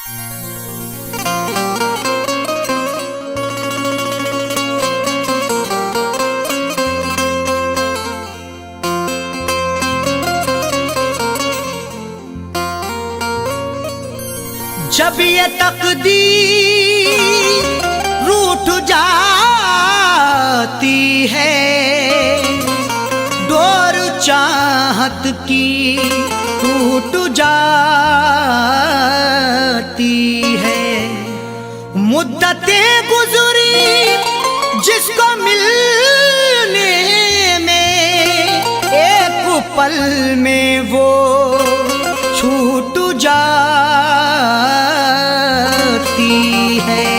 जब ये तकदीर रूठ जाती है, डोर चाहत की टूट जाती है। मुद्दतें गुजरी जिसको मिलने में, एक पल में वो छूट जाती है।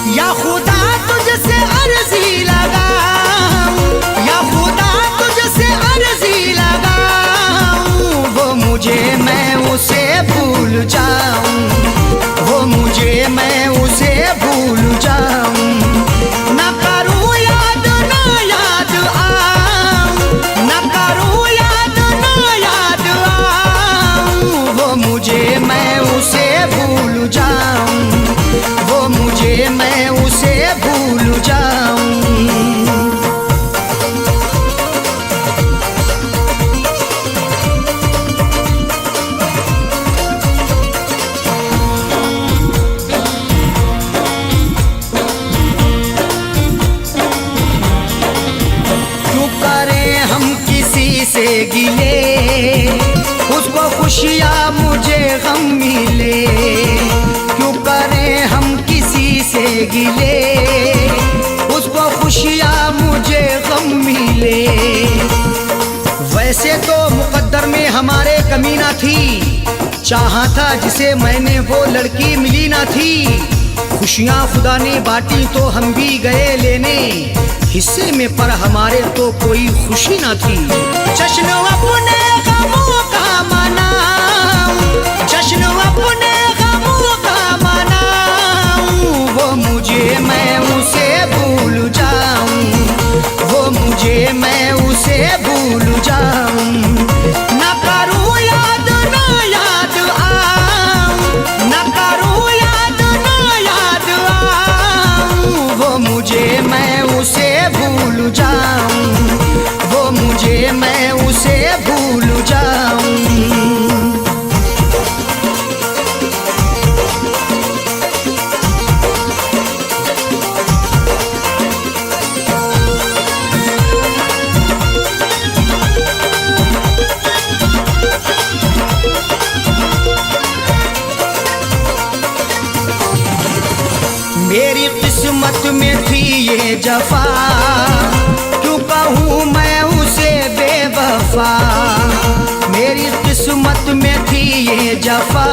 या खुदा तुझसे अर्जी लगाऊं, या खुदा तुझसे अर्जी लगाऊं, वो मुझे मैं उसे भूल जाऊं, वो मुझे मैं उसे भूल जाऊं। न करूं याद ना याद आऊं, न करूं याद ना याद आऊं, वो मुझे मैं उसे भूल जाऊं, वो मुझे मैं उसे भूल जाऊं। क्यों करें हम किसी से गिले, उसको खुशियाँ मुझे गम मिले। क्यों करें हम किसी से गिले, उसको खुशियाँ मुझे गम मिले। वैसे तो मुकद्दर में हमारे कमी ना थी, चाहा था जिसे मैंने वो लड़की मिली ना थी। खुशियाँ खुदा ने बांटी तो हम भी गए लेने, हिस्से में पर हमारे तो कोई खुशी ना थी। जश्न अपने गमों का मनाऊं, जश्न अपने गमों का मनाऊं, वो मुझे मैं उसे भूल जाऊं, वो मुझे मैं उसे भूल जाऊं। न करूं याद ना याद आऊं, न करूं याद ना याद आऊं, वो मुझे मैं उसे भूल जाऊं, वो मुझे मैं उसे भूल जाऊं। मेरी किस्मत में थी ये जफा, क्यों कहूँ मैं उसे बेवफा। मेरी किस्मत में थी ये जफा,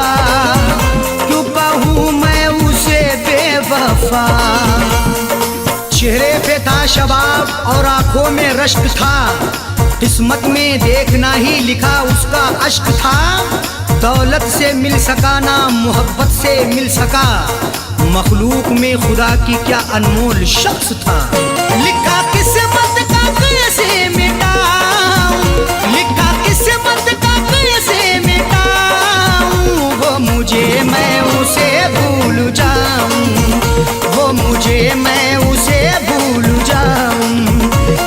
क्यों कहूँ मैं उसे बेवफा। चेहरे पे था शबाब और आंखों में रश्क था, किस्मत में देखना ही लिखा उसका अश्क था। दौलत से मिल सका ना मोहब्बत से मिल सका, मखलूक में खुदा की क्या अनमोल शख्स था। लिखा किस्मत का कैसे मिटाऊं, लिखा किस्मत का कैसे मिटाऊं, वो मुझे मैं उसे भूल जाऊं, वो मुझे मैं उसे भूल जाऊं।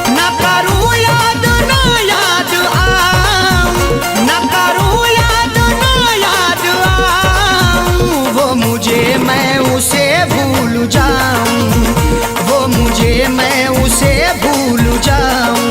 न करूं याद ना याद आऊं, न करूं याद ना याद आऊं, वो मुझे मैं उसे भूल जाऊं, वो मुझे मैं उसे भूल जाऊं।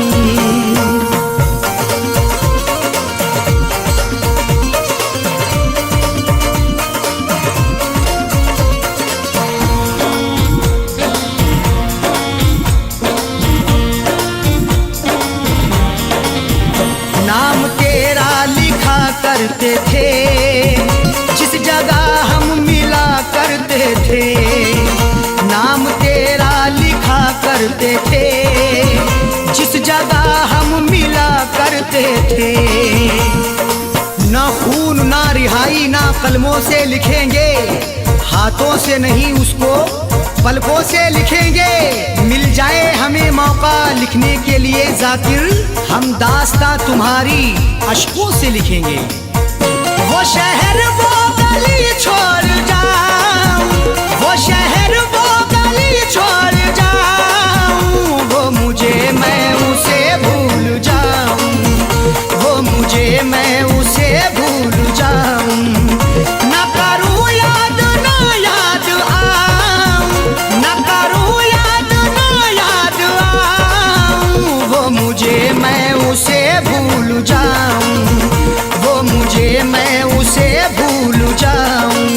नाम तेरा लिखा करते थे, जिस जगह हम मिला करते थे। नाम तेरा लिखा करते थे, जिस जगह हम मिला करते थे। ना खून ना रिहाई ना कलमों से लिखेंगे, हाथों से नहीं उसको पलकों से लिखेंगे। मिल जाए हमें मौका लिखने के लिए जाकिर, हम दास्तां तुम्हारी अश्कों से लिखेंगे। वो शहर वो गली छोड़ जाऊं, वो शहर वो गली छोड़ जाऊं, वो मुझे मैं उसे भूल जाऊं, वो मुझे मैं उसे भूल जाऊं। ना करूं याद ना याद आऊं, ना करूं याद ना याद आऊं, वो मुझे मैं उसे भूल जाऊं, वो मुझे मैं उसे भूल जाऊं।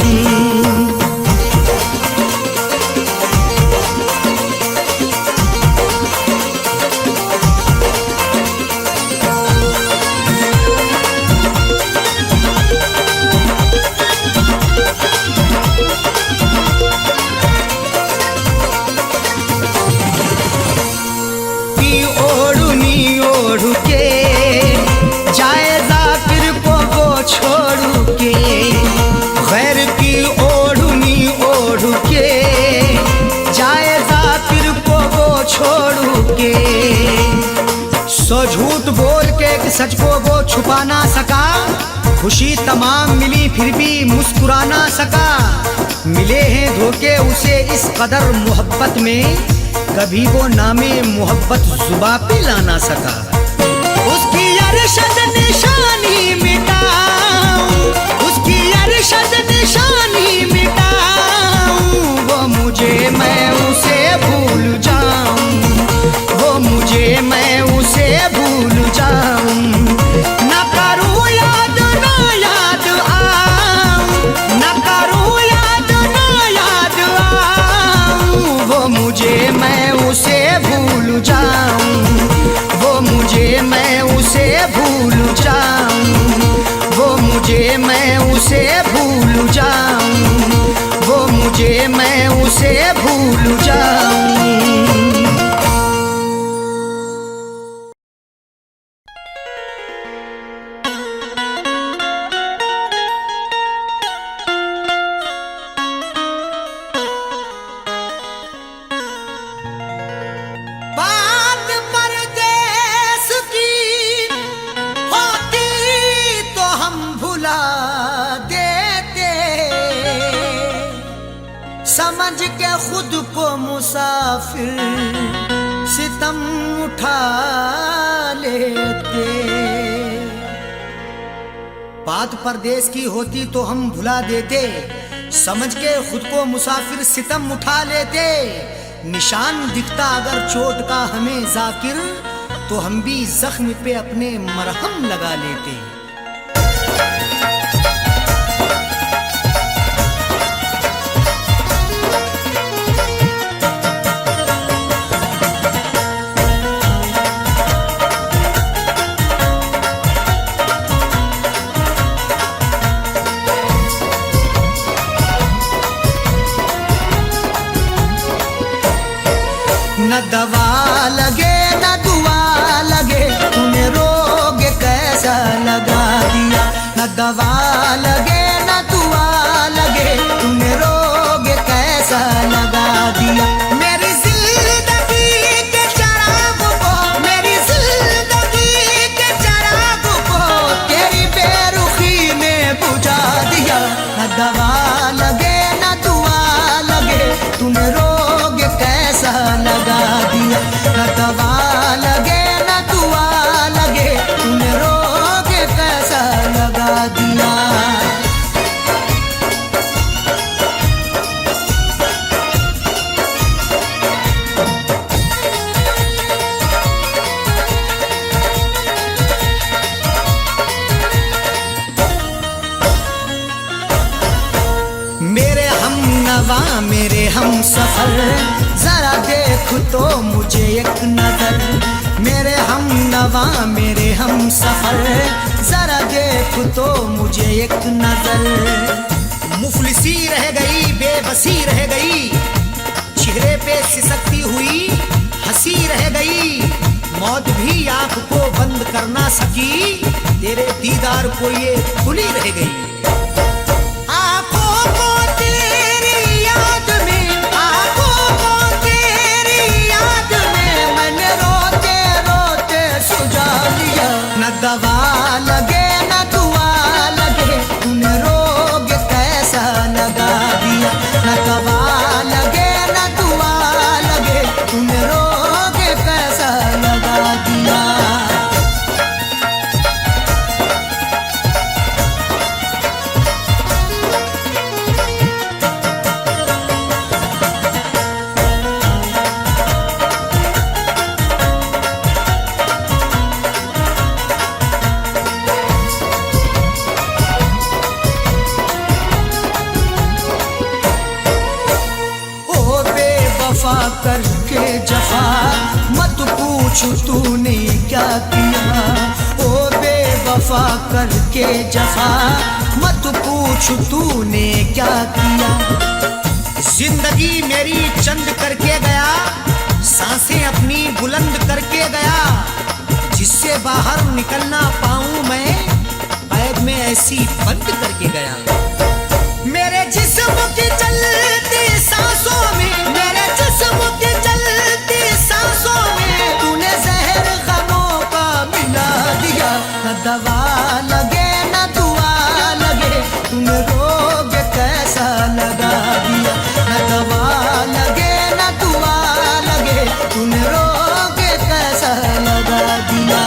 झूठ बोल के सच को वो छुपा ना सका, खुशी तमाम मिली फिर भी मुस्कुरा ना सका। मिले हैं धोखे उसे इस कदर मोहब्बत में, कभी वो नामे मोहब्बत जुबां पे ला ना सका। उसकी अरशद निशानी मिटाऊं, उसकी अरशद निशानी मिटाऊं, वो मुझे मैं उसे भूल जाऊं, वो मुझे मैं उसे भूल जाऊं। ना करूं याद ना याद आऊं, ना करूं याद ना याद आऊं, वो मुझे मैं उसे भूल जाऊं, वो मुझे मैं उसे भूल जाऊं, वो मुझे मैं उसे भूल जाऊं, वो मुझे मैं उसे भूल जाऊं। समझ के खुद को मुसाफिर सितम उठा लेते। बात परदेश की होती तो हम भुला देते, समझ के खुद को मुसाफिर सितम उठा लेते। निशान दिखता अगर चोट का हमें जाकिर, तो हम भी जख्म पे अपने मरहम लगा लेते। न दवा लगे न दुआ लगे, तूने रोग कैसा लगा दिया। न दवा लगे न दुआ लगे, तूने रोग कैसा लगा दिया। मेरी जिंदगी के चराग को, मेरी जिंदगी के चराग को तेरी बेरुखी ने बुझा दिया। न दवा लगे न दुआ लगे, तूने रोग कैसा लगा दिया। न दवा लगे न दुआ लगे, तूने रोग कैसा लगा दिया। मेरे हम नवा मेरे हम सफर, जरा देख तो मुझे एक नजर। मेरे हम नवा मेरे हम सफर, जरा देख तो मुझे एक नजर। मुफलिसी रह गई बेबसी रह गई, चेहरे पे सिसकती हुई हंसी रह गई। मौत भी आंख को बंद कर ना सकी, तेरे दीदार को ये खुली रह गई। आंखों को तेरी याद में, आंखों को तेरी याद में मैंने रोते रोते सुझा लिया। न दवा लगे न दुआ लगे, तूने रोग कैसा लगा दिया। न दवा लगे न दुआ लगे, तूने रोग कैसा लगा दिया। वफा करके जफा मत पूछ तूने क्या किया। ओ बेवफा करके जफा मत पूछ तूने क्या किया। जिंदगी मेरी चंद करके गया, सांसें अपनी बुलंद करके गया। जिससे बाहर निकलना पाऊं मैं, कैद में ऐसी बंद करके गया। मेरे जिस्म की चलती सांसों में, मेरे जिस्म की चलती सांसों में तूने जहर गमों का मिला दिया। न दवा लगे न दुआ लगे, तूने रोग कैसा लगा दिया। न दवा लगे न दुआ लगे, तूने रोग कैसा लगा दिया।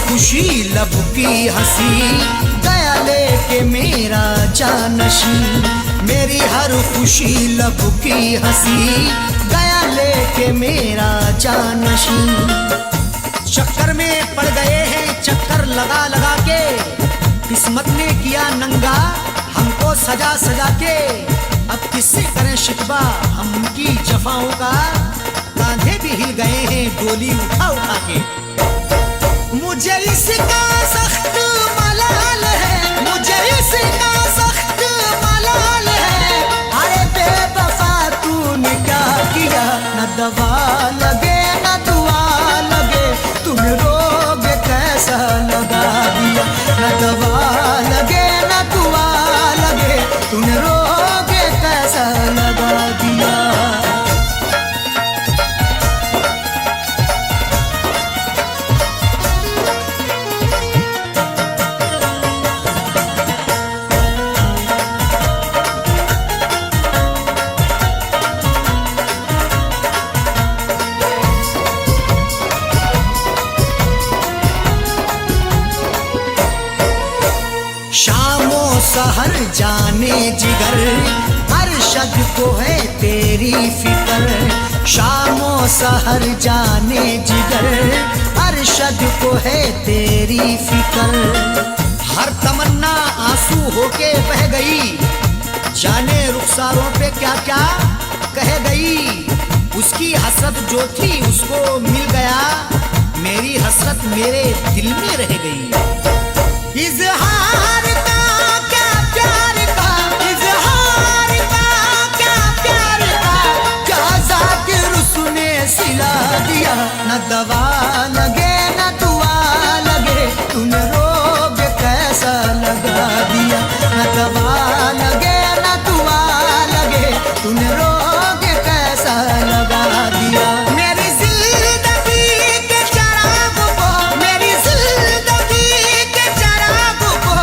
खुशी लब की हंसी गया लेके मेरा जानशी। मेरी हर खुशी लब की हंसी गया लेके मेरा जानशी। चक्कर में पड़ गए हैं चक्कर लगा लगा के, किस्मत ने किया नंगा हमको सजा सजा के। अब किससे करें शिकवा हम उनकी जफाओं का, कांधे भी हिल गए हैं डोली उठा उठा के। मुझे इसका सख्त मलाल है, मुझे इसका सख्त मलाल है। अरे बेवफा तूने क्या किया। न दवा लगे न दुआ लगे, तुम रोग कैसा लगा दिया। न दवा लगे न दुआ लगे, तुम रोग कैसा लगा दिया। सहर जाने जिगर अरशद को है तेरी फिक्र। शामो सहर जाने जिगर अरशद को है तेरी फिक्र। हर तमन्ना आंसू होके बह गई, जाने रुखसारों पे क्या क्या कह गई। उसकी हसरत जो थी उसको मिल गया, मेरी हसरत मेरे दिल में रह गई। इज़हार का क्या प्यार का, इज़हार का क्या प्यार का, क्या ज़ाकिर उसने सिला दिया। न दवा लगे न दुआ लगे, तूने रोग कैसा लगा दिया। न दवा लगे न दुआ लगे, तूने रोग कैसा लगा दिया। मेरी जिंदगी के चराग को, मेरी जिंदगी के चराग को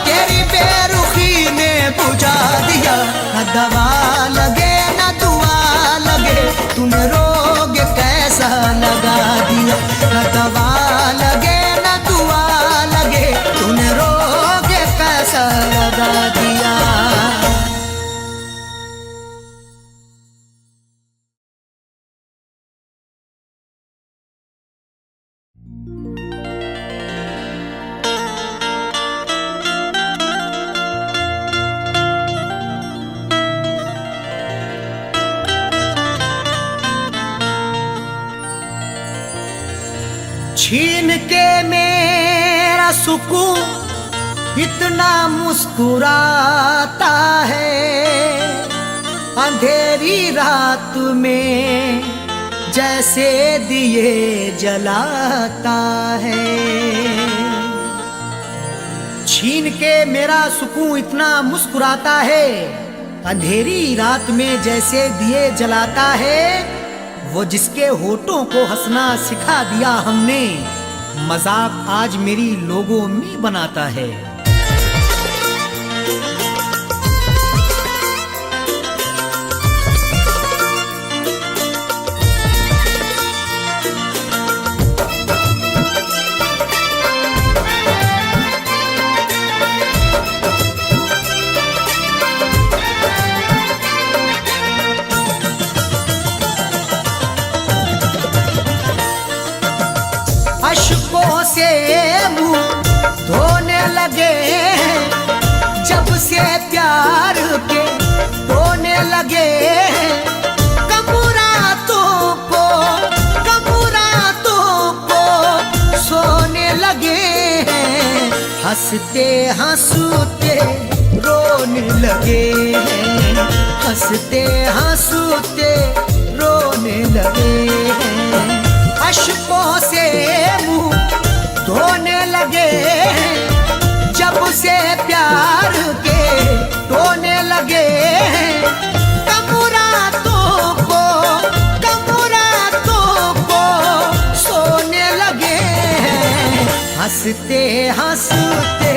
तेरी बेरुखी ने बुझा दिया। न दवा लगे न दुआ लगे, तूने रोग कैसा लगा दिया। न दवा छीन के मेरा सुकून इतना मुस्कुराता है, अंधेरी रात में जैसे दिए जलाता है। छीन के मेरा सुकून इतना मुस्कुराता है, अंधेरी रात में जैसे दिए जलाता है। वो जिसके होठों को हंसना सिखा दिया हमने, मजाक आज मेरी लोगों में बनाता है। अश्कों से मुंह धोने लगे हैं, जब से प्यार के रोने लगे हैं। कमुरातों को सोने लगे हैं, हंसते हंसते रोने लगे हैं, हंसते हंसते रोने लगे हैं। अश्कों से मुंह धोने लगे हैं, जब से प्यार के रोने लगे हैं। कमुरातों को सोने लगे हैं, हंसते हंसते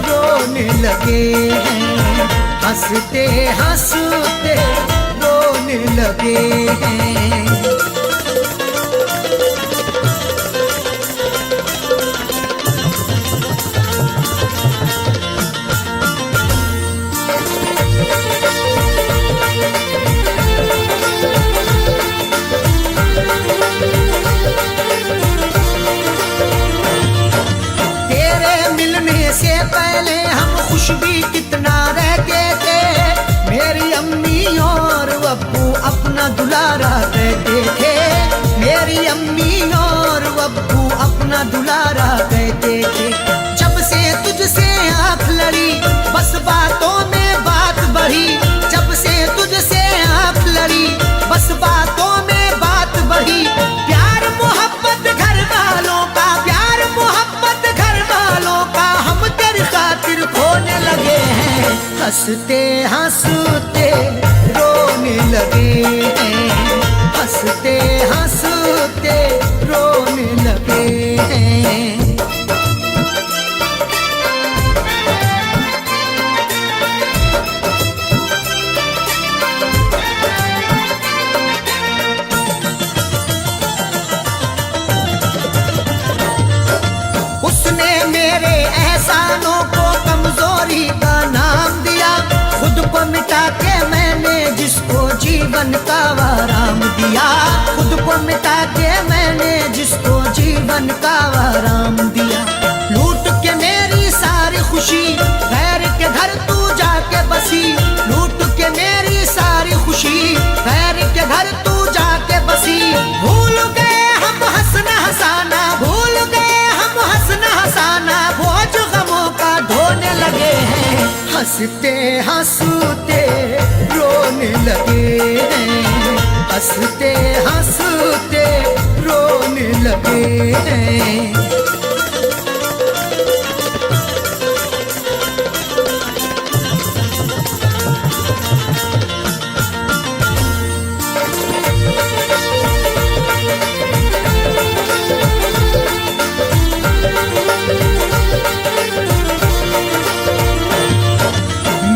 रोने लगे हैं, हंसते हंसते रोने लगे हैं। से पहले हम खुश भी कितना रहते थे, मेरी अम्मी और अब्बू अपना दुलारा कहते थे। मेरी अम्मी और अब्बू अपना दुलारा कहते थे। जब से तुझसे आँख लड़ी बस बातों में बात बढ़ी, जब से तुझसे आँख लड़ी बस बातों में बात बढ़ी। प्यार मोहब्बत घर वालों का, प्यार मोहब्बत घर वालों का हम तेरी खातिर खोने लगे हैं, हंसते हंसते रोने लगे हैं, हंसते हंसते रोने लगे हैं। उसने मेरे एहसानों को कमजोरी का नाम दिया, खुद को मिटा के मैंने जिसको जीवन का आराम दिया। खुद को मिटा के मैंने जिसको जीवन का आराम दिया। लूट के मेरी सारी खुशी गैर के घर तू जाके बसी, लूट के मेरी सारी खुशी गैर के घर तू जाके बसी। भूल गए हम हंसना हंसाना, भूल गए हम हंसना हंसाना, बोझ गमों का ढोने लगे हैं, हंसते हंसते रोने लगे हैं, हंसते हंसते रोने लगे हैं।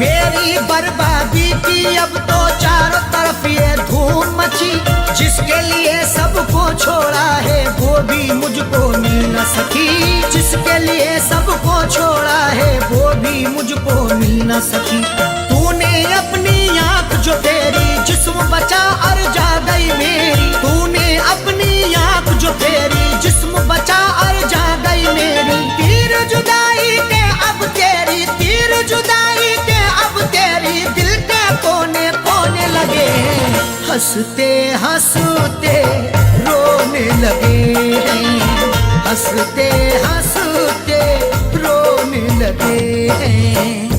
मेरी बर्बादी की अब तो चारों तरफ ये धूम मची, जिसके लिए सबको छोड़ा है वो भी मुझको मिल न सकी, जिसके लिए सबको छोड़ा है वो भी मुझको मिल न सकी। तूने अपनी आँख जो फेरी जिस्म बचा और जा गई मेरी, तूने अपनी आँख जो फेरी जिस्म बचा और जा गई मेरी। तीर जुदाई के अब तेरी, तीर जुदाई के अब तेरी, दिल के कोने कोने लगे हैं, हंसते हंसते रोने लगे हैं, हंसते हंसते रोने लगे हैं।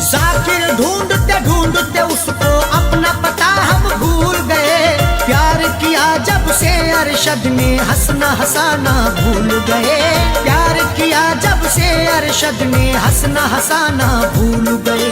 जाकिर ढूंढते ढूंढते उसको अपना पता हम भूल गए। प्यार किया जब से अरशद ने हंसना हंसाना भूल गए। प्यार किया जब से अरशद ने हंसना हंसाना भूल गए।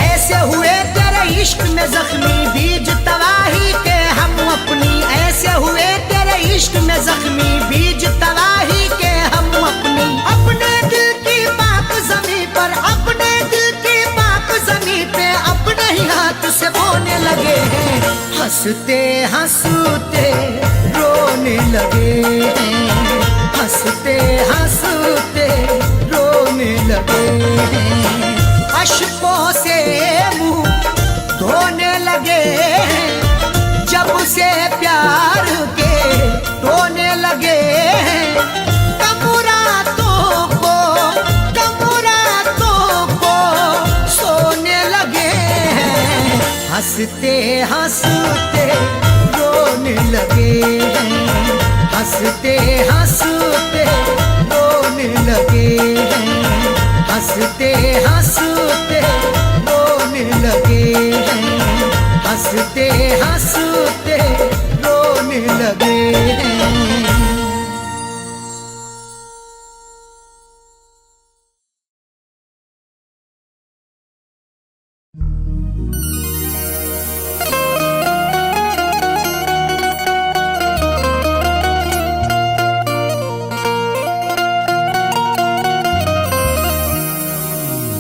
ऐसे हुए तेरे इश्क में जख्मी बीज तबाही के हम अपनी। ऐसे हुए तेरे इश्क में जख्मी बीज तबाही के हम अपनी। अपने दिल की पाक ज़मीं पर, अपने दिल की पाक ज़मीं पे अपने ही हाथ से बोने लगे हैं। हंसते हंसते रोने लगे हैं। हंसते हंसते रोने लगे हैं। अश्कों से मुंह धोने लगे हैं। जब से प्यार के रोने लगे हैं। कमुरातों को सोने लगे हैं। हंसते हंसते रोने लगे हैं। हंसते हंसते रोने लगे हैं। हंसते हंसते रोने लगे हैं। हंसते हंसते रोने लगे हैं।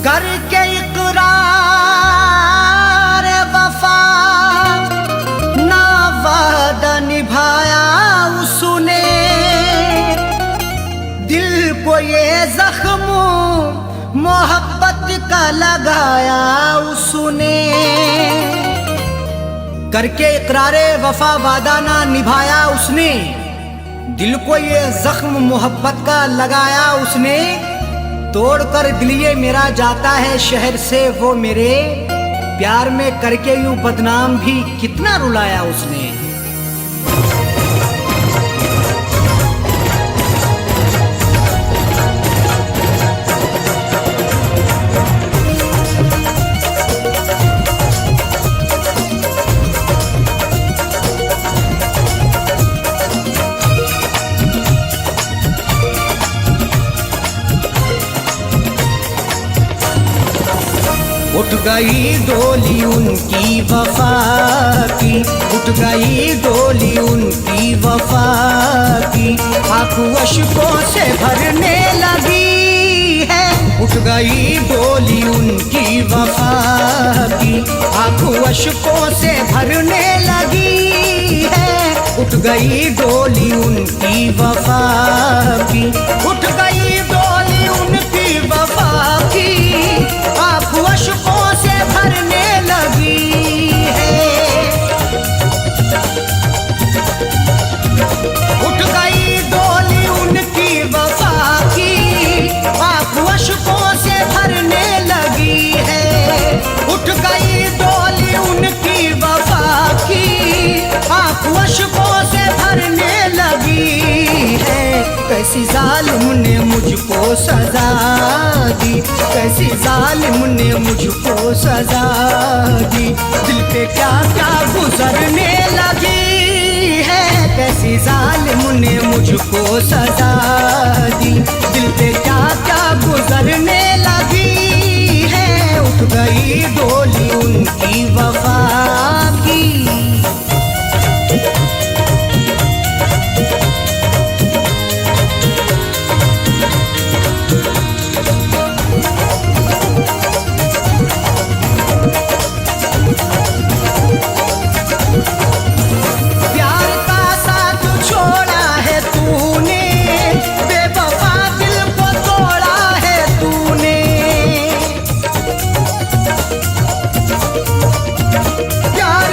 करके इकरार वफा ना वादा निभाया उसने। दिल को ये जख्म मोहब्बत का लगाया उसने। करके इकरारे वफा वादा ना निभाया उसने। दिल को ये जख्म मोहब्बत का लगाया उसने। तोड़कर दिल ये मेरा जाता है शहर से वो मेरे। प्यार में करके यूं बदनाम भी कितना रुलाया उसने। उठ गई डोली उनकी वफा की। उठ गई डोली उनकी वफा की। आंखों अश्कों से भरने लगी है। उठ गई डोली उनकी वफा की। आंखों अश्कों से भरने लगी है। उठ गई डोली उनकी वफा की। उठ गई डोली उनकी वफा की। आंखों अश्कों से भरने लगी है। उठ गई डोली उनकी वफा की। आंखों अश्कों से भरने लगी है। उठ गई डोली उनकी वफा की। आंखों अश्कों से भरने लगी है। कैसी जालिम ने मुझको सजा दी। कैसी जालिम ने मुझको सजा दी। दिल पे क्या क्या गुजरने लगी है। कैसी जालिम ने मुझको सजा दी। दिल पे क्या क्या गुजरने लगी है। उठ गई डोली उनकी वफा की। प्यार का साथ छोड़ा है तूने। बेवफा दिल को तोड़ा है तूने। प्यार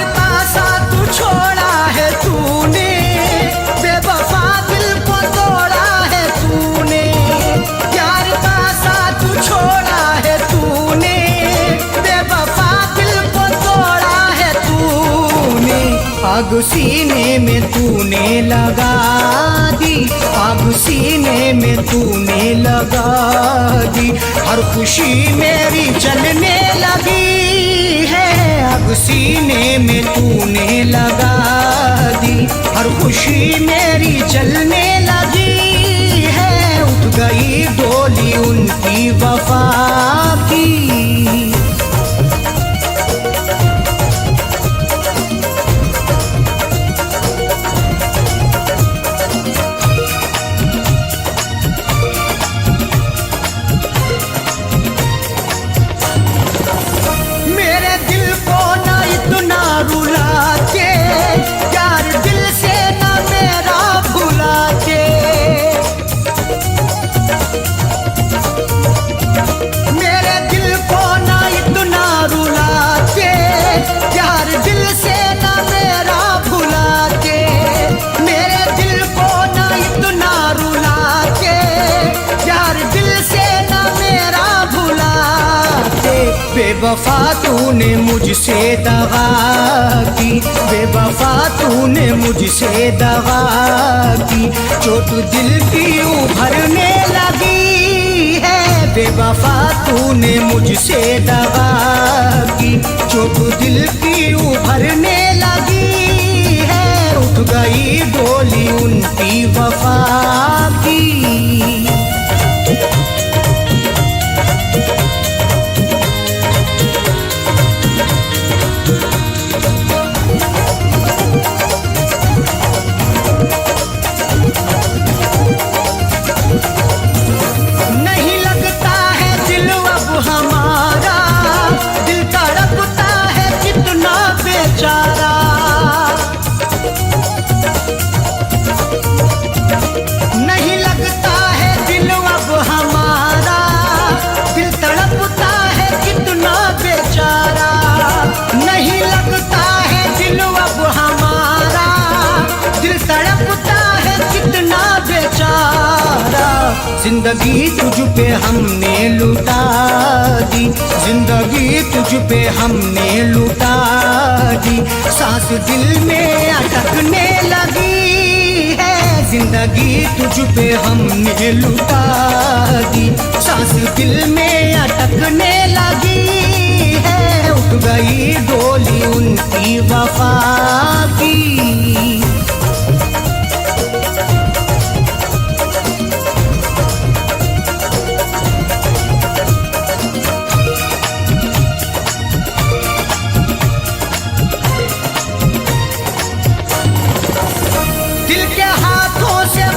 आग सीने में तूने लगा दी, आग सीने में तूने लगा दी, हर खुशी मेरी जलने लगी है। आग सीने में तूने लगा दी, हर खुशी मेरी जलने लगी है। उठ गई डोली उनकी वफा की। बेवफा तूने मुझसे दगा की, बेवफा तूने मुझसे दगा की, चोट दिल की उभरने लगी है। बेवफा तूने मुझसे दगा की, चोट दिल की उभरने लगी है। उठ गई डोली उनकी वफा की। जिंदगी तुझ पे हमने लुटा दी, जिंदगी तुझ पे हमने लुटा दी, सांस दिल में अटकने लगी है। जिंदगी तुझ पे हमने लुटा दी, सांस दिल में अटकने लगी है। उठ गई डोली उनकी वफा की।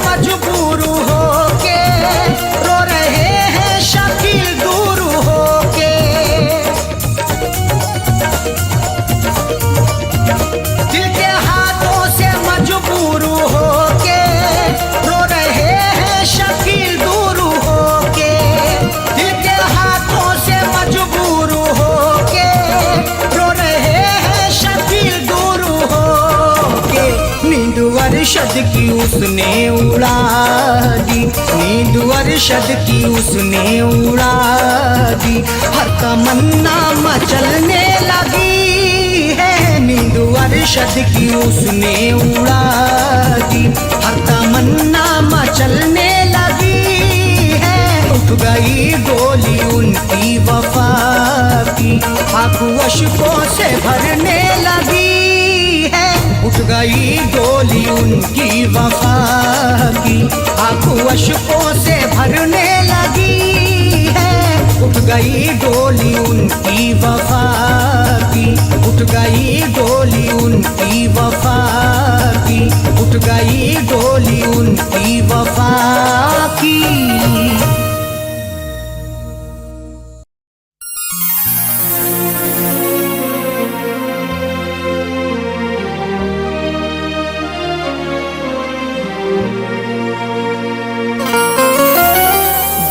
मजबूर होके रो रहे हैं शकील दूर होके, दिल के हाथों से मजबूर होके रो रहे हैं शकील दूर होके, दिल के हाथों से मजबूर होके रो रहे हैं शकील दूर होके। नींद अरशद की उसने उड़ा दी, नींद अरशद की उसने उड़ा दी, हर तमन्ना मचलने लगी है। नींद अरशद की उसने उड़ा दी, हर तमन्ना मचलने लगी है। उठ गई डोली उनकी वफा की, आंखों अश्कों से भरने लगी है। उठ गई डोली उनकी वफा की, आंखों अश्कों से भरने लगी है। उठ गई डोली उनकी वफा की, उठ गई डोली उनकी वफा की, उठ गई डोली उनकी वफा की।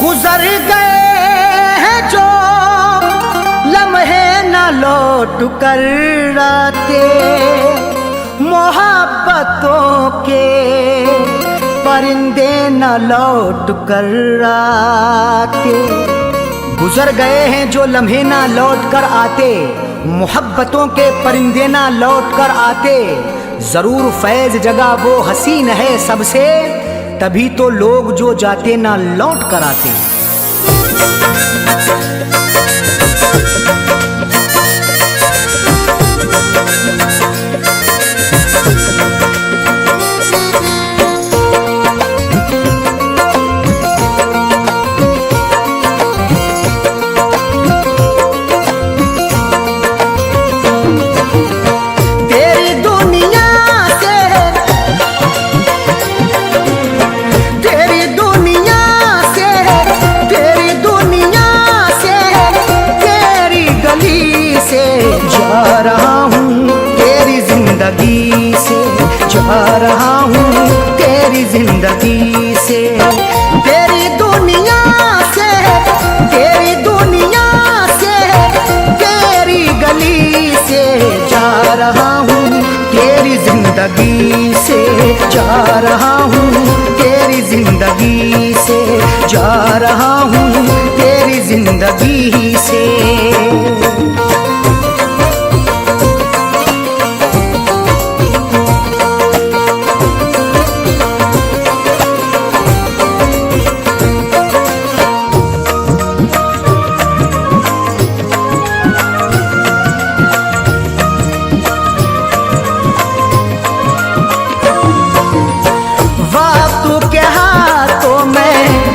गुजर गए हैं जो लम्हे न लौट कर आते, मोहब्बतों के परिंदे न लौट कर आते। गुजर गए हैं जो लम्हे न लौट कर आते, मोहब्बतों के परिंदे न लौट कर आते। जरूर फैज जगह वो हसीन है सबसे, तभी तो लोग जो जाते ना लौट कर आते। जा रहा हूँ तेरी जिंदगी से, तेरी दुनिया से, तेरी दुनिया से, तेरी गली से जा रहा हूँ तेरी जिंदगी से, जा रहा हूँ तेरी जिंदगी से, जा रहा हूँ तेरी जिंदगी से।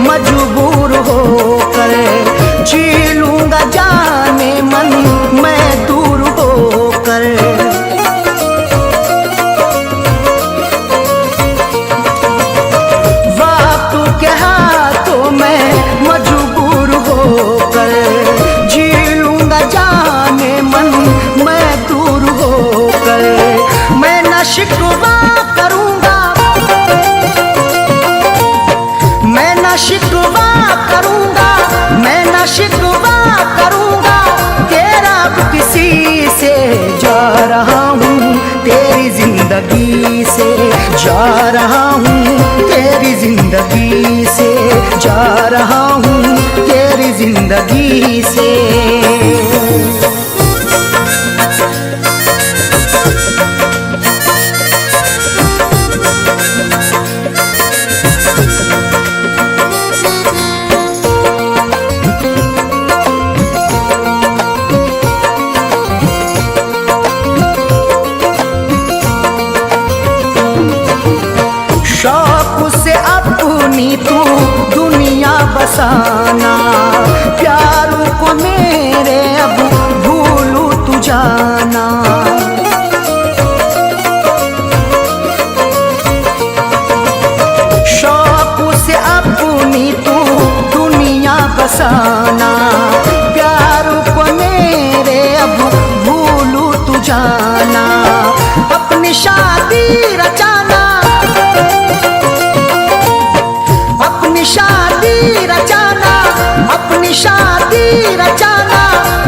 मजबूर होकर जी लूंगा जाने मन मैं दूर होकर, वक्त के हाथों में मजबूर होकर जी लूंगा जाने मन मैं दूर होकर। मैं न शिकवा करूंगा, मैं न शिकवा करूंगा, मैं न शिकवा करूंगा तेरा किसी से। जा रहा हूँ तेरी जिंदगी से, जा रहा हूँ तेरी जिंदगी से, जा रहा हूँ तेरी जिंदगी से। शौक से अपनी तू दुनिया बसाना, प्यारों को मेरे अब भूलू तू जाना। शौक से अपनी तू दुनिया बसाना, प्यारों को मेरे अब भूलू तू जाना। अपनी शादी रचाना, अपनी शादी रचाना, अपनी शादी रचाना,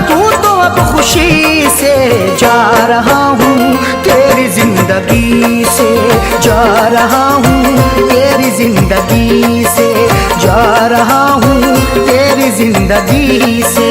तू तो अब खुशी से। जा रहा हूँ तेरी जिंदगी से, जा रहा हूँ तेरी जिंदगी से, जा रहा हूँ तेरी जिंदगी से।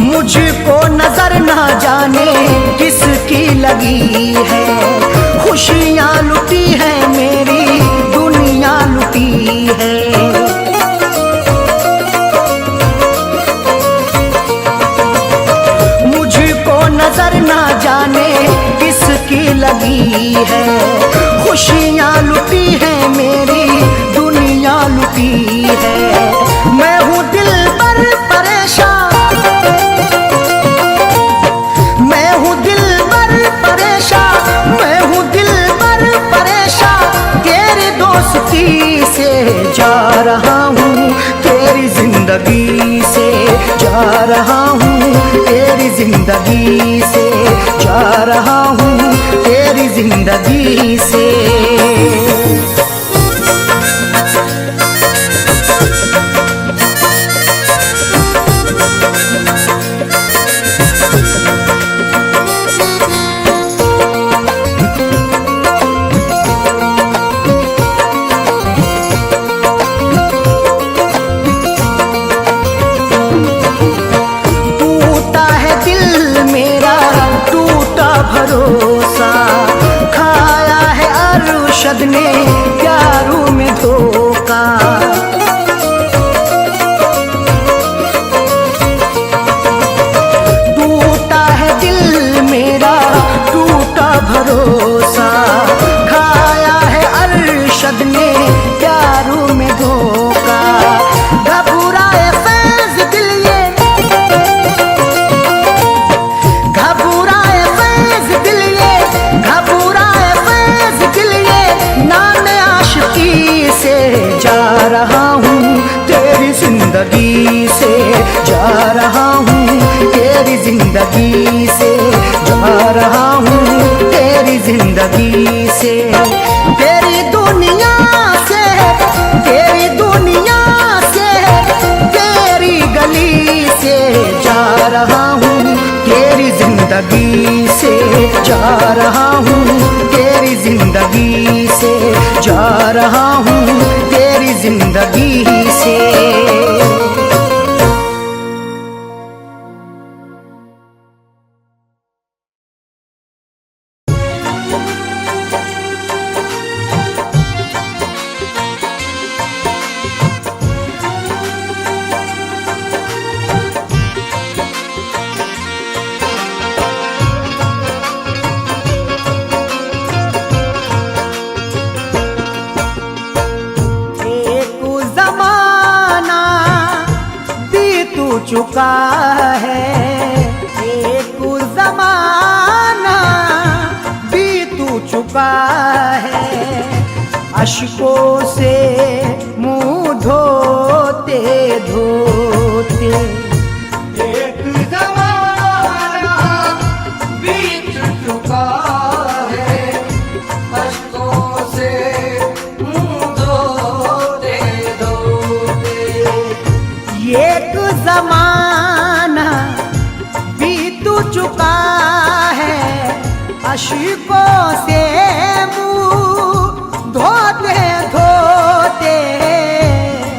मुझको नजर ना जाने किसकी लगी है, खुशियाँ लुटी है मेरी दुनिया लुटी है। मुझको नजर ना जाने किसकी लगी है, खुशियाँ लुटी है मेरी दुनिया लुटी है। मैं हूँ दिल पर परेशान, मैं हूँ दिल पर परेशान, मैं हूँ दिल पर परेशान तेरी दोस्ती से। जा रहा हूँ तेरी जिंदगी से, जा रहा हूँ तेरी जिंदगी से, जा रहा हूँ तेरी जिंदगी से। भरोसा, खाया है अरशद ने प्यारों में धोखा। टूटा है दिल मेरा, टूटा भरोसा, खाया है अरशद ने प्यारों में धोखा। घबराए फैज़ दिल ये, घबराए फैज़ दिल ये, घबराए फैज़ दिल ये, नाम आशिकी से जा रहा हूँ तेरी जिंदगी से, जा रहा हूँ तेरी जिंदगी से, जा रहा हूँ तेरी जिंदगी से। तेरी दुनिया से, तेरी दुनिया से, तेरी गली से जा रहा हूँ तेरी जिंदगी से, जा रहा हूँ तेरी जिंदगी से, जा रहा हूँ तेरी जिंदगी से। चुका है एक ज़माना बीत चुका है, अश्कों से मुँह धोते धोते। एक ज़माना बीत चुका है, अश्कों से मुँह धोते धोते। एक ज़माना बीत चुका है, अश्कों से मुँह धोते धोते।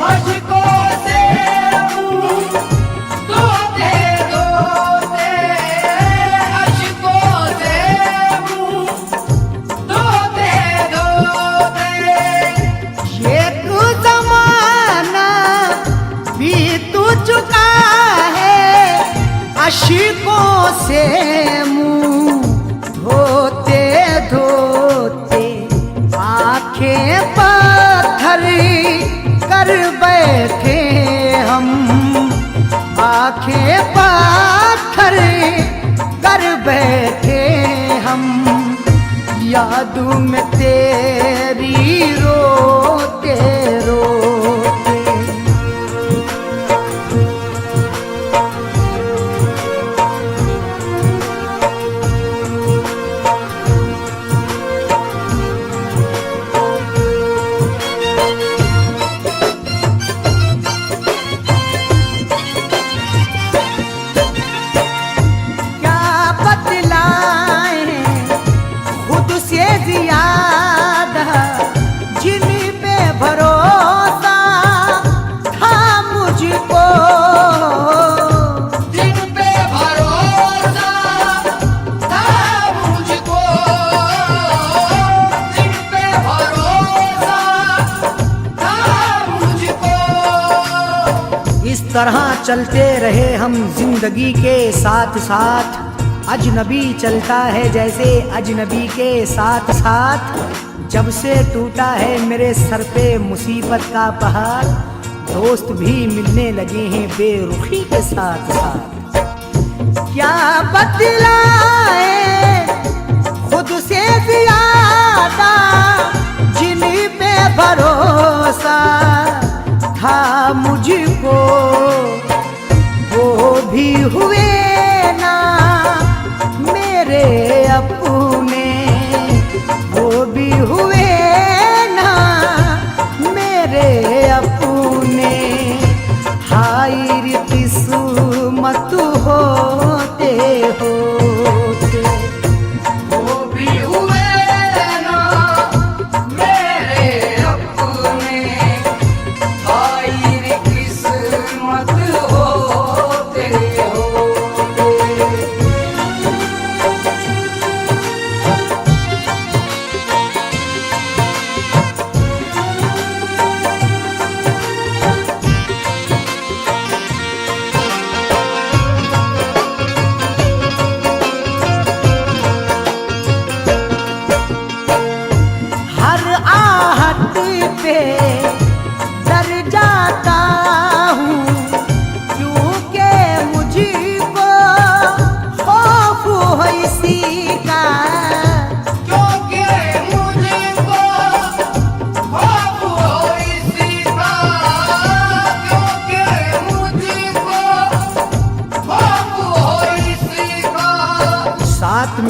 अश्कों से मुँह धोते धोते, अश्कों से मुँह धोते धोते। एक ज़माना बीत चुका है, अश्कों से मुँह धोते धोते। आँखें पत्थर कर बैठे हम, आँखें पत्थर कर बैठे हम, यादों में तेरी रोते रोते। तरह चलते रहे हम जिंदगी के साथ साथ, अजनबी चलता है जैसे अजनबी के साथ साथ। जब से टूटा है मेरे सर पे मुसीबत का पहाड़, दोस्त भी मिलने लगे हैं बेरुखी के साथ साथ। क्या बतलाए खुद से ज्यादा जिन पे भरोसा था मुझको, वो भी हुए ना मेरे अपने, वो भी हुए ना मेरे अपने। हाय रे किस्मत होते होते, वो भी हुए ना मेरे अपने। हाय रे किस्मत होते होते।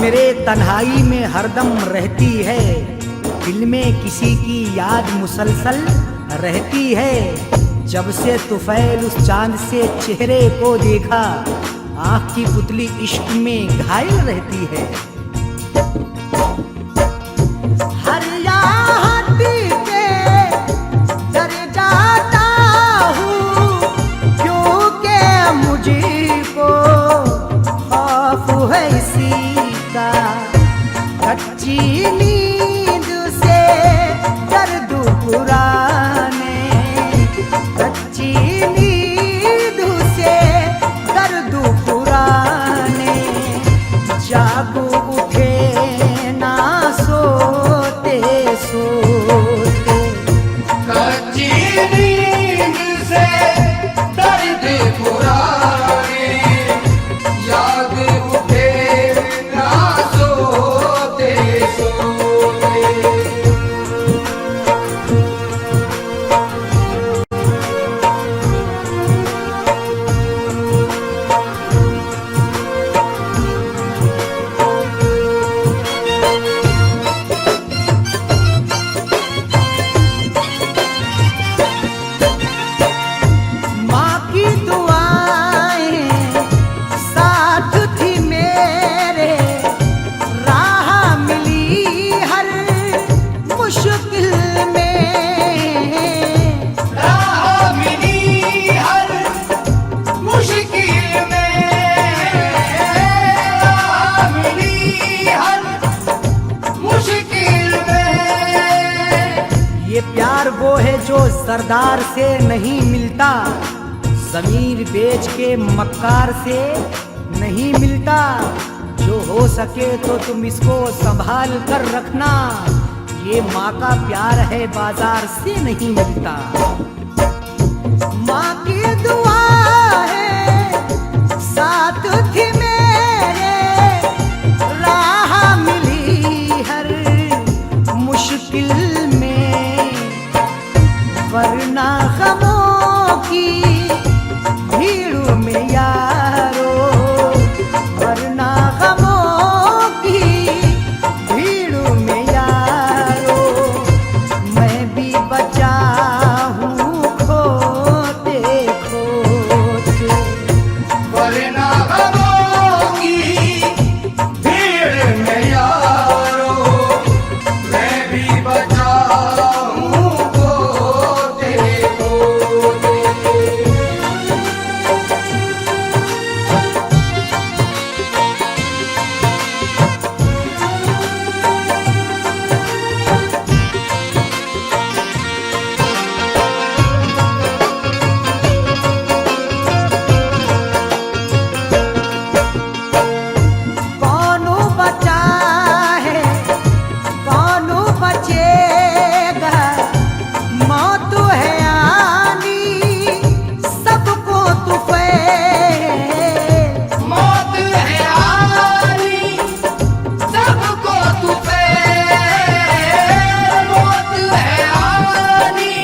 मेरे तन्हाई में हरदम रहती है, दिल में किसी की याद मुसलसल रहती है। जब से तुफैल उस चांद से चेहरे को देखा, आँख की पुतली इश्क में घायल रहती है। हर यादी पे डर जाता हूँ, क्योंकि मुझको खौफ है इसी का। कच्ची नींद से दर्द पुराने, कच्ची नींद से दर्द पुराने, जागो उठे ना सोते सोते। कच्ची नींद से दर्द पुराने, याद उठे ना सोते सोते। माँ की दुआएं साथ थी मेरे, राह मिली हर मुश्किल में। राह मिली हर मुश्किल में, राह मिली हर मुश्किल में। ये प्यार वो है जो सरदार से नहीं मिलता, जमीर बेच के मक्कार से नहीं मिलता। जो हो सके तो तुम इसको संभाल कर रखना, ये माँ का प्यार है बाजार से नहीं मिलता। माँ की दुआ है साथ थी मेरे, राह मिली हर मुश्किल में। वरना गमों की भीड़ में यारो, वरना गमों की भीड़ में यारो, मैं भी बचा हूँ खोते खोते। वरना गमों की भीड़ में यारो, मैं भी बचा हूँ खोते खोते। कौन बचा है कौन बचेगा, मौत है आनी सबको तुफैल। मौत है आनी सबको तुफैल, मौत है आनी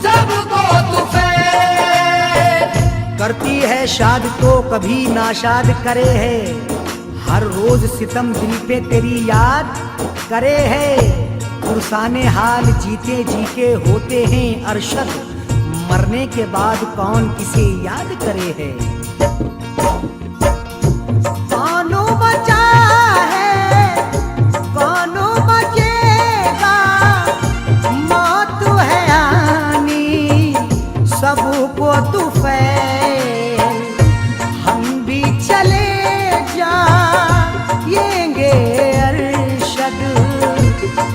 सबको तुफैल। करती है शाद तो कभी नाशाद करे है, हर रोज सितम दिल पे तेरी याद करे है। पुरसाने हाल जीते जी के होते हैं अरशद, मरने के बाद कौन किसे याद करे है। कौन बचा है कौन बचेगा, मौत है आनी सबको तुफैल। हम भी चले जाएंगे अरशद,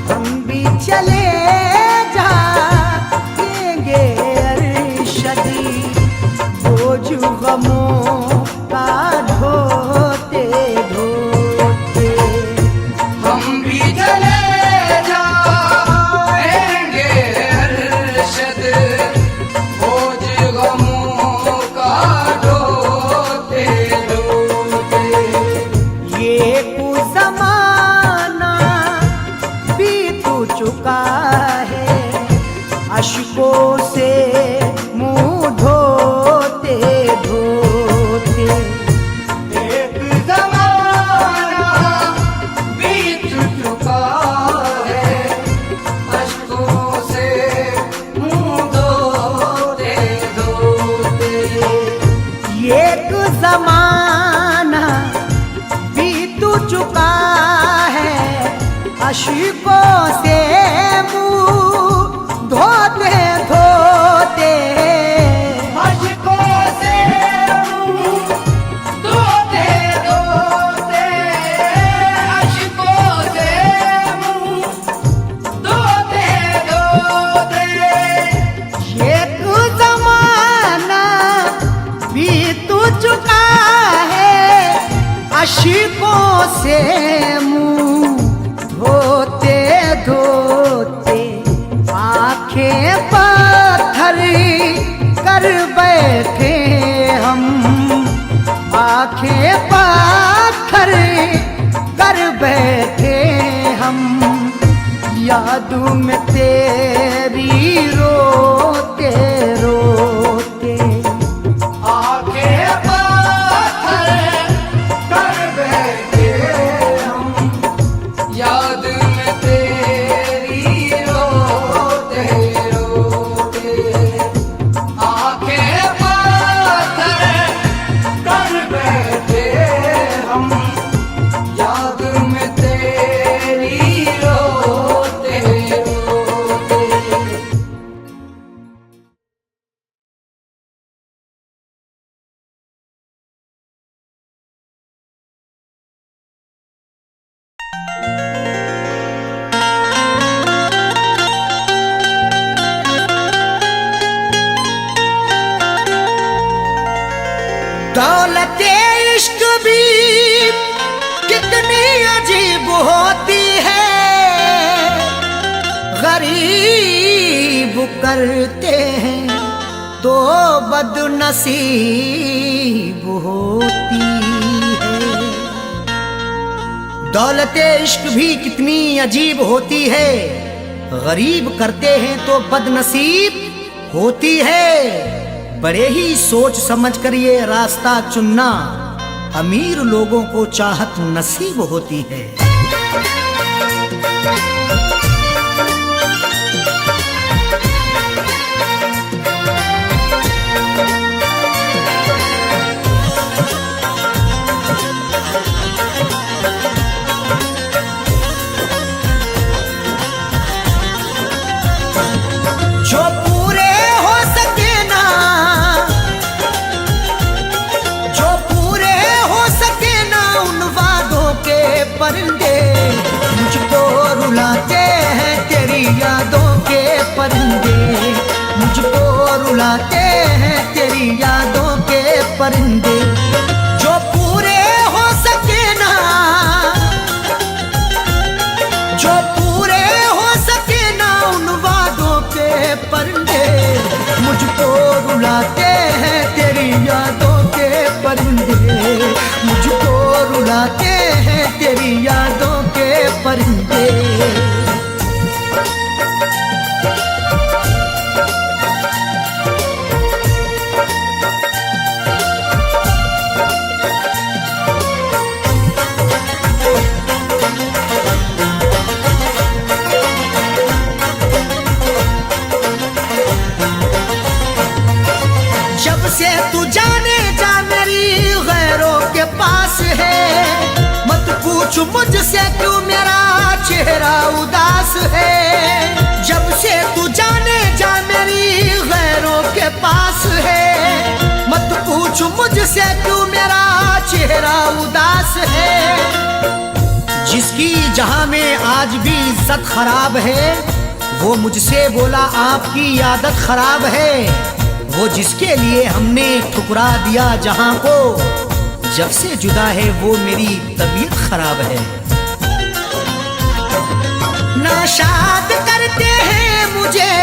हम भी चले जाएंगे अरशद। बोझ गमों अश्कों से मुंह धोते धोते, अश्कों से मुंह धोते धोते, अश्कों से मुंह धोते धोते। एक जमाना बीत चुका है, अश्कों से मुंह धोते धोते, आंखें पत्थर कर बैठे हम, आंखें पत्थर कर बैठे हम, यादों में तेरी रोते रोते। आंखें पत्थर कर बैठे हम, याद में तेरी रोते रोते। आंखें पत्थर कर बैठे हम, याद में तेरी रोते रोते। दौलते इश्क भी कितनी अजीब होती है, गरीब करते हैं तो बदनसीब होती है। दौलते इश्क भी कितनी अजीब होती है, गरीब करते हैं तो बदनसीब होती है। बड़े ही सोच समझ कर ये रास्ता चुनना, अमीर लोगों को चाहत नसीब होती है। जो पूरे हो सके ना, जो पूरे हो सके ना उन वादों के परिंदे, मुझको रुलाते हैं तेरी यादों के परिंदे, मुझको रुलाते हैं तेरी यादों के परिंदे। जो पूरे हो सके ना, जो पूरे हो सके ना उन वादों के परिंदे, मुझको रुलाते हैं तेरी यादों के परिंदे, मुझको रुलाते हैं तेरी यादों के परिंदे। जब से तू जाने जा मेरी गैरों के पास है, मत पूछ मुझसे क्यों मेरा चेहरा उदास है। जब से तू जाने जा मेरी गैरों के पास है, मत पूछ मुझसे क्यों मेरा चेहरा उदास है। जिसकी जहां में आज भी इज्जत खराब है, वो मुझसे बोला आपकी आदत खराब है। वो जिसके लिए हमने ठुकरा दिया जहां को, जब से जुदा है वो मेरी तबीयत खराब है। नाशाद करते हैं मुझे,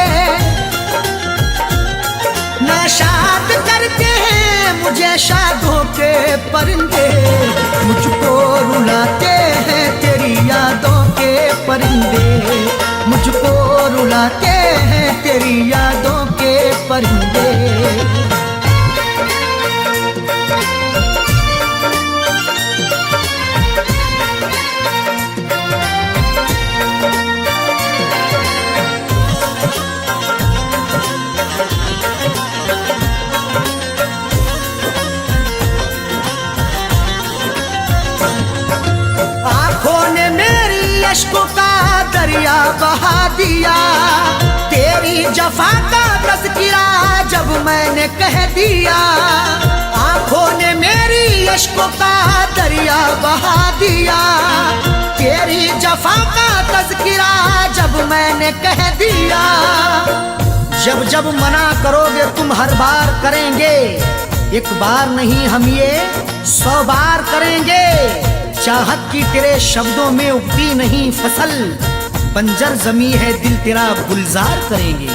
नाशाद करते हैं मुझे शादों के परिंदे, मुझको रुलाते हैं तेरी यादों के परिंदे, मुझको रुलाते हैं तेरी यादों के परिंदे। अश्कों का दरिया बहा दिया। तेरी जफा का तज़किरा जब मैंने कह दिया, आंखों ने मेरी अश्कों का दरिया बहा दिया। तेरी जफा का तज़किरा जब मैंने कह दिया। जब जब मना करोगे तुम हर बार करेंगे, एक बार नहीं हम ये 100 बार करेंगे। चाहत की तेरे शब्दों में उगती नहीं फसल, बंजर जमी है दिल तेरा गुलजार करेंगे।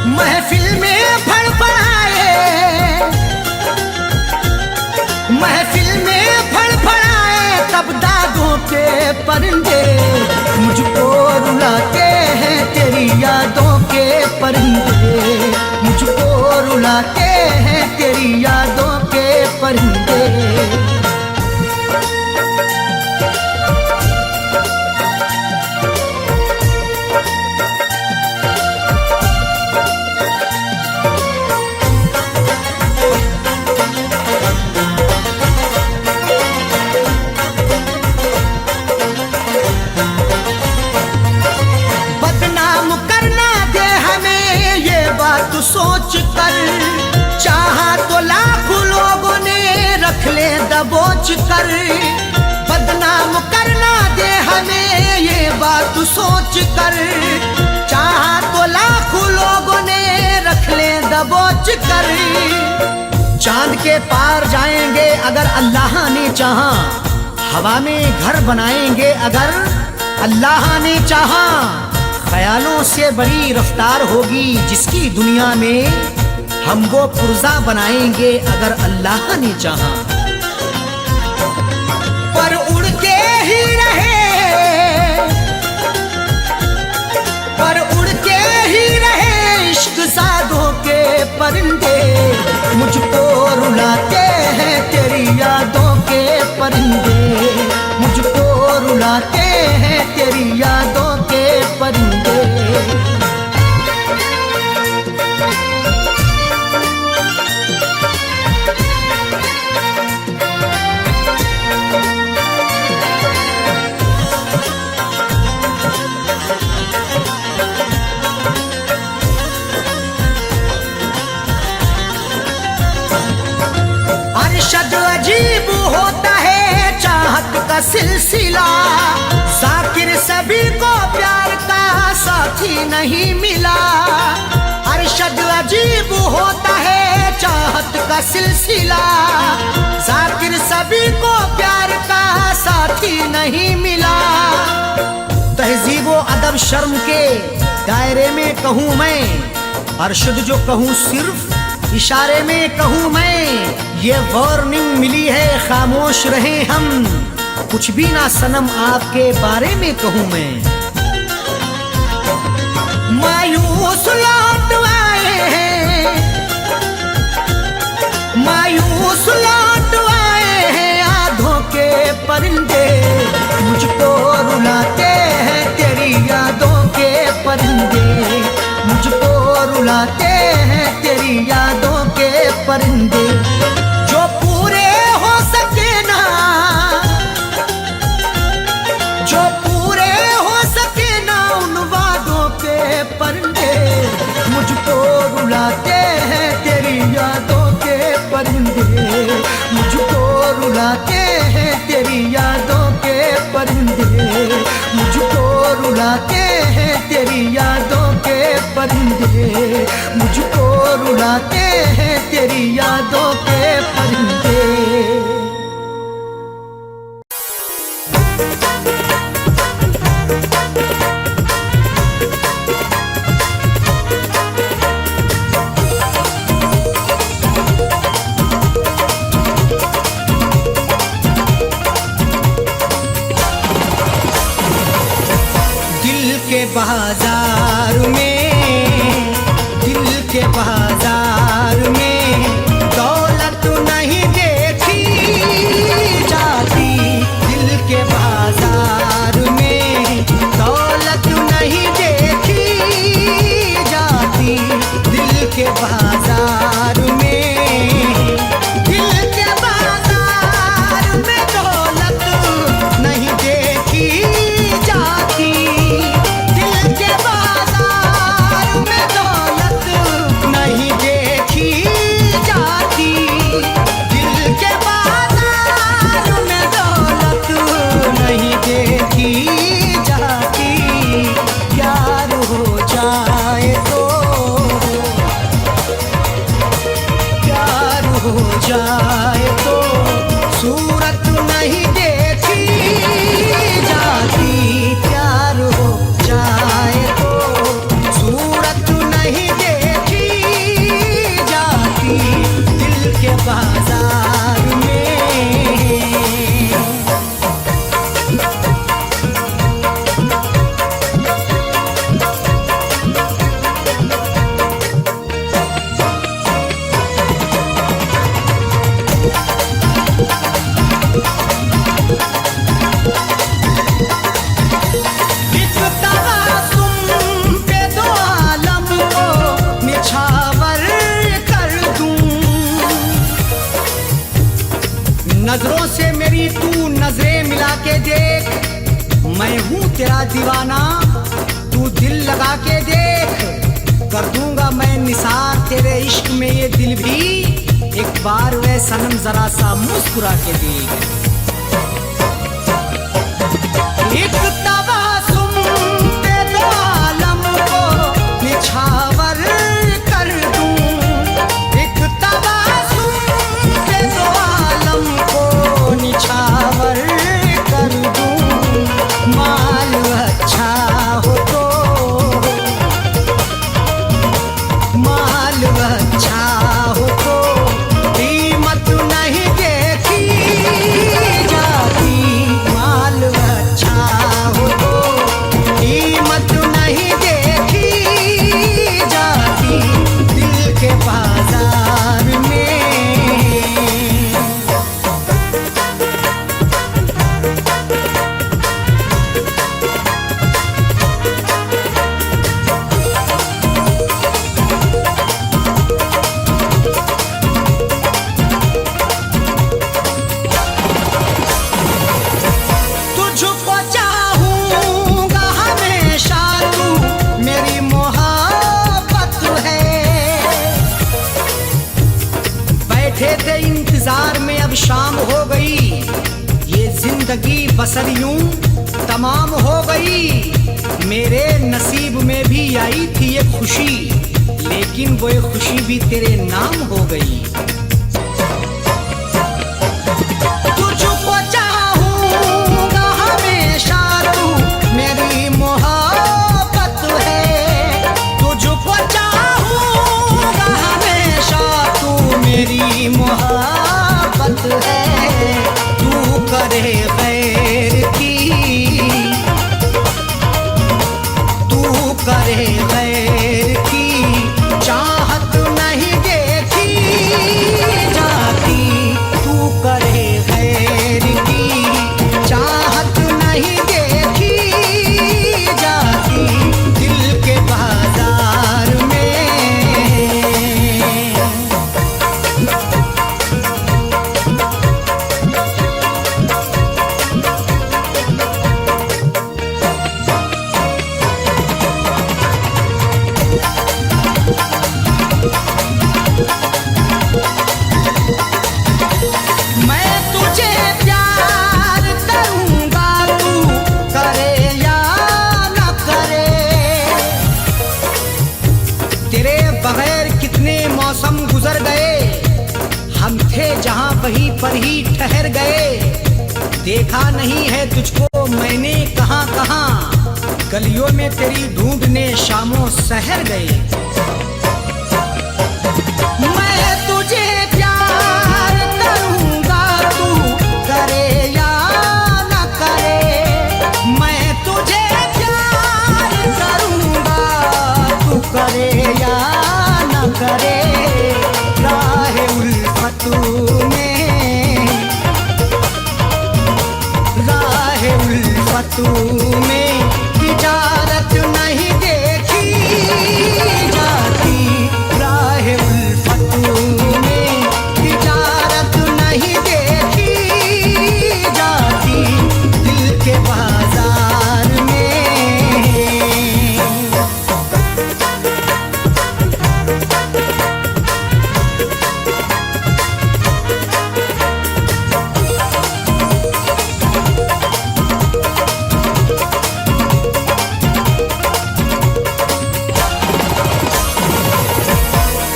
महफिल में फड़फड़ाए, महफिल में फड़फड़ाए तब दागों के परिंदे, मुझको रुलाते हैं तेरी यादों के परिंदे, मुझको रुलाते हैं तेरी यादों के परिंदे। सोच कर चाहा तो लाखों लोगों ने रख ले दबोच कर, बदनाम करना दे हमें ये बात सोच कर। चाहा तो लाखों लोगों ने रख ले दबोच कर। चांद के पार जाएंगे अगर अल्लाह ने चाहा, हवा में घर बनाएंगे अगर अल्लाह ने चाहा। ख्यालों से बड़ी रफ्तार होगी जिसकी दुनिया में, हम वो पुर्जा बनाएंगे अगर अल्लाह ने चाहा। पर उड़ के ही रहे, पर उड़ के ही रहे इश्क सादों के परिंदे, मुझको रुलाते हैं तेरी यादों के परिंदे, मुझको रुलाते हैं तेरी यादों के परिंदे। अरशद अजीब होता है चाहत का सिलसिला, जाकिर सभी को प्यार का साथी नहीं मिला। अरशद अजीब होता है चाहत का सिलसिला, जाकिर सभी को प्यार का साथी नहीं मिला। तहजीब व अदब शर्म के दायरे में कहूँ मैं, अरशद जो कहूँ सिर्फ इशारे में कहूँ मैं। ये वार्निंग मिली है खामोश रहे हम, कुछ भी ना सनम आपके बारे में कहूँ मैं। मायूस लौट आए हैं, मायूस लौट आए हैं आधों के परिंदे, मुझको रुलाते हैं तेरी यादों के परिंदे, मुझको रुलाते हैं तेरी यादों के परिंदे। जो पूरे हो सके ना, जो पूरे हो सके ना उन वादों के परिंदे, मुझको रुलाते हैं तेरी यादों के परिंदे, मुझको रुलाते हैं तेरी यादों के परिंदे, मुझको रुलाते हैं तेरी यादों के परिंदे, मुझको रुलाते हैं तेरी यादों के परिंदे। के बाजार में, दिल के बाजार में दौलत नहीं देखी, नजरों से मेरी तू नजरें मिला के देख, मैं हूँ तेरा दीवाना, तू दिल लगा के देख। कर दूंगा मैं निसार तेरे इश्क में ये दिल भी, एक बार वह सनम जरा सा मुस्कुरा के देख। एक तबासुम दे दो आलम को निछावर कर दूं, एक तबासुम दे दो आलम को निछावर कर दूं। माल अच्छा हो तो, माल अच्छा हो तो कीमत नहीं देखी जाती। माल अच्छा हो तो कीमत नहीं देखी जाती दिल के बाजार में। तुझको चाहूंगा हमेशा, तू मेरी मोहब्बत है। बैठे थे इंतजार में अब शाम हो गई, ये जिंदगी बसर यूं तमाम हो गई। मेरे नसीब में भी आई थी ये खुशी, लेकिन वो ये खुशी भी तेरे नाम हो गई। तुझको चाहूंगा हमेशा, तू मेरी मोहब्बत है। तुझको चाहूंगा हमेशा, तू मेरी मोहब्बत है। तू करे गैर की, तू करे गैर की चाहत नहीं देखी जाती। तू करे गैर की चाहत नहीं देखी जाती दिल के बाजार में। मैं तुझे प्यार करूंगा, तू करे या न करे। तेरे बगैर कितने मौसम गुजर गए, हम थे जहां वहीं पर ही ठहर गए। देखा नहीं है तुझको मैंने कहां कहां, गलियों में तेरी ढूंढने शामों सहर गए। मैं तुझे प्यार करूंगा, तू करे या न करे। मैं तुझे प्यार करूंगा, तू करे या न करे। राह उल्फत में, राह उल्फत में तिजारत नहीं देखी जाती। राह उल्फत में तिजारत नहीं देखी जाती दिल के बाजार में।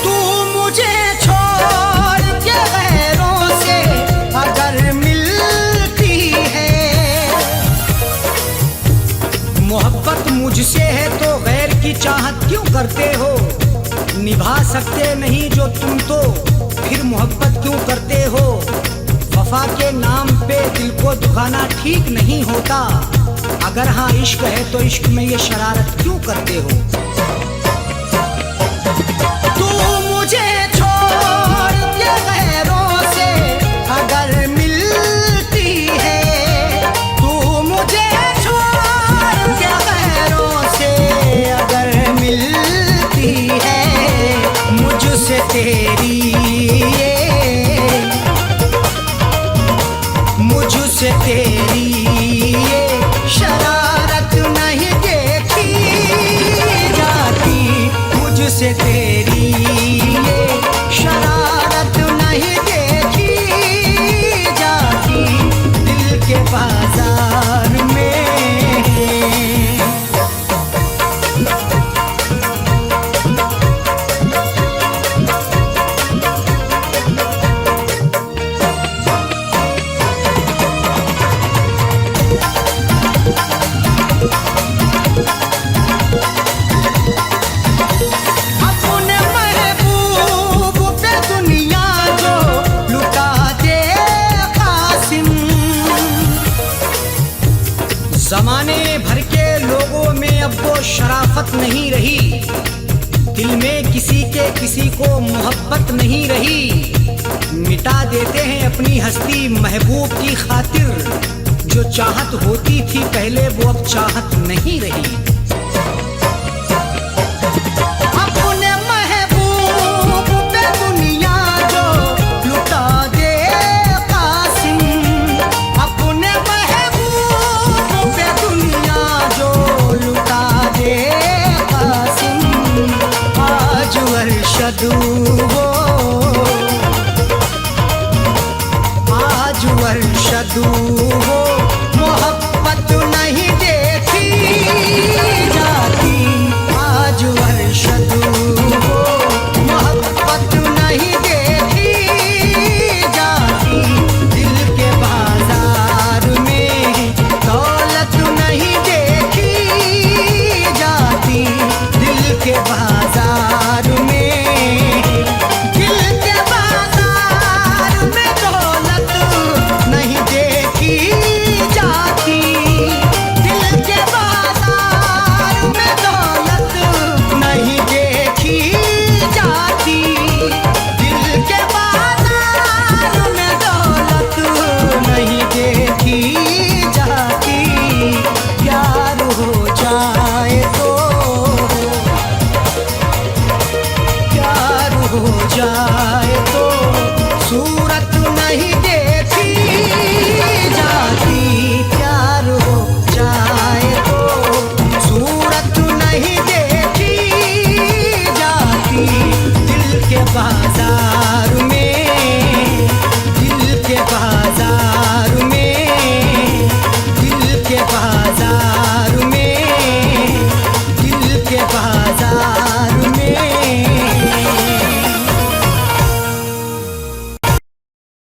तू मुझे छोड़ के गैरों से अगर मिलती है, मोहब्बत मुझसे है तो गैर की चाहत क्यों करते हो। निभा सकते नहीं जो तुम तो फिर मोहब्बत क्यों करते हो। वफा के नाम पे दिल को दुखाना ठीक नहीं होता। अगर हाँ इश्क है तो इश्क में ये शरारत क्यों करते हो। तू मुझे छोड़ के गैरों से अगर मिलती है, तू मुझे छोड़ के गैरों से अगर मिलती है। मुझसे तेरी ये मुझसे तेरी ये शरारत नहीं देखी जाती, मुझसे तेरी ये शरारत नहीं देखी जाती, दिल के बाजार में। अपने महबूब पे दुनिया जो लुटा दे कासिम, जमाने भर के लोगों में अब वो शराफत नहीं रही, दिल में किसी के किसी को मोहब्बत नहीं रही, मिटा देते हैं अपनी हस्ती महबूब की खातिर, जो चाहत होती थी पहले वो अब चाहत नहीं रही। अपने महबूब पे दुनिया जो लुटा दे कासिम, अपने महबूब पे दुनिया जो लुटा दे कासिम, आज अरशद वो, आज अरशद वो मोहब्बत नहीं देखी जाती, आज अरशद वो मोहब्बत नहीं देखी जाती, दिल के बाजार में दौलत नहीं देखी जाती, दिल के बाजार में, दिल के बाजार में दौलत नहीं देखी जाती, दिल के बाजार में दौलत नहीं देखी जाती, दिल के बाजार में दौलत नहीं देखी जाती, प्यार हो जाए तो, प्यार हो जाए